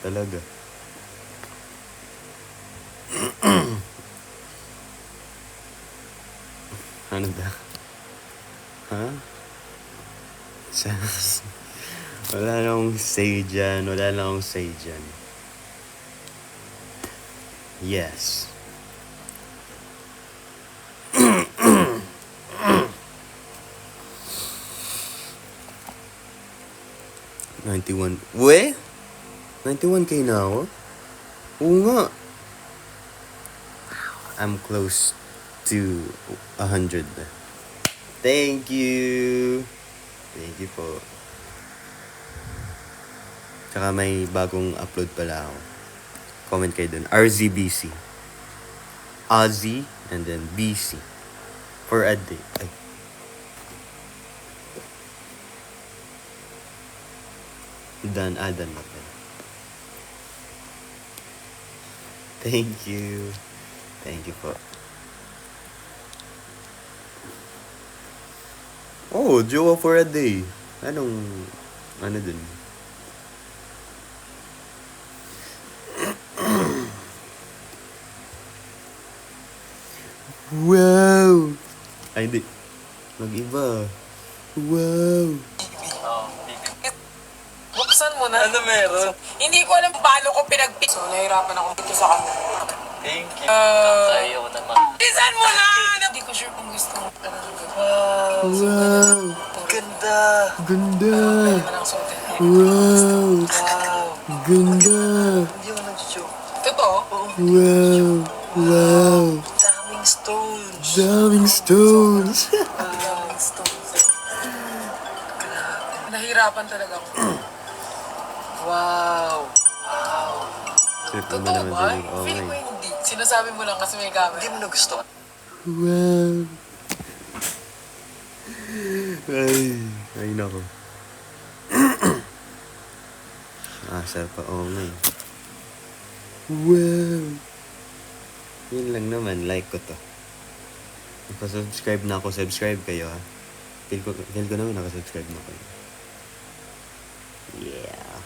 Talaga. Ano ba? Ha? Wala na akong say dyan. Wala na akong say dyan. Yes. $91. We? 91K na ako? Oo nga. I'm close to 100 na. Thank you! Thank you po. Tsaka may bagong upload pala ako. Comment kayo dun. RZBC. Ozzy and then BC. For a day. Ay. Dan na pala. Thank you. Thank you po. Oh, jowa for a day. Ano dun? Wow! Ay, hindi. Mag-iba. Wow! Buksan mo na. Ano meron? Hindi ko alam paano ko pinagpik. So, nahirapan ako dito sa kanya. Thank you. Sa'yo naman. Bisan mo na! Hindi ko sure kung gusto mo. Wow. Wow! Ganda. Ganda! Naman ang suotin. Wow! Wow. Ganda! Hindi ako nag-joke. Totoo? Wow! Wow! Daming stones. Daming stones! Daming stones. Nahirapan talaga ako. Wow. Trip mo Totoo naman ba? din. Oo Feeling ko nga eh. hindi. Sinasabi mo lang kasi may camera. Hindi mo nagustuhan. Wow! Ay nako. Asar pa, oo nga eh. Wow! Yun lang naman, like ko to. Nakasubscribe na ako, subscribe kayo ha. Feel ko naman nakasubscribe na kayo. Yeah.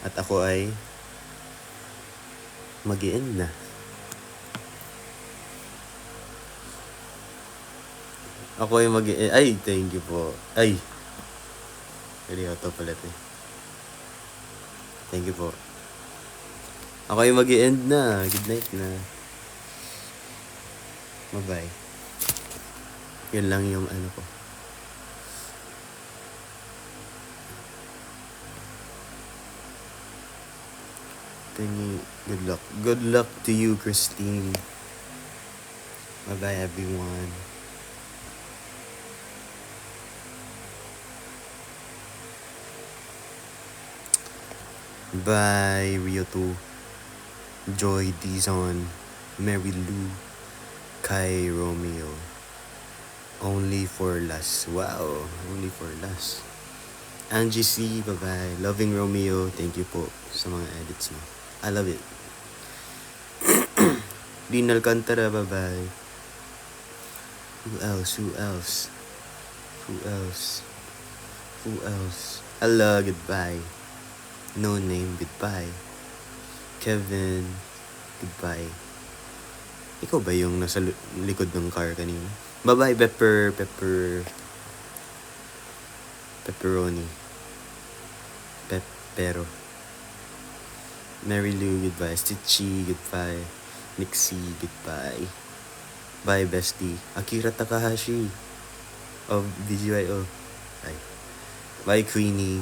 At ako ay mag-i-end na. Ako ay mag-i-end. Ay, thank you po. Ay. Seryoso pala ito. Thank you po. Ako ay mag-i-end na. Good night na. Bye-bye. Yun lang yung ano ko. Thank good luck. Good luck to you, Christine. Bye-bye, everyone. Bye, Rio 2. Joy Dizon. Mary Lou. Kai Romeo. Only for last. Wow, only for last. Angie C, bye-bye. Loving Romeo, thank you po sa mga edits mo. I love it. Dean Alcantara, bye-bye. Who else? Who else? Who else? Who else? Hello, goodbye. No name, goodbye. Kevin, goodbye. Ikaw ba yung nasa likod ng car kanina? Bye-bye, Pepperoni. Pero. Mary Lou, goodbye. Stitchy, goodbye. Nixie, goodbye. Bye, bestie. Akira Takahashi of BGYO. Bye. Bye, Queenie.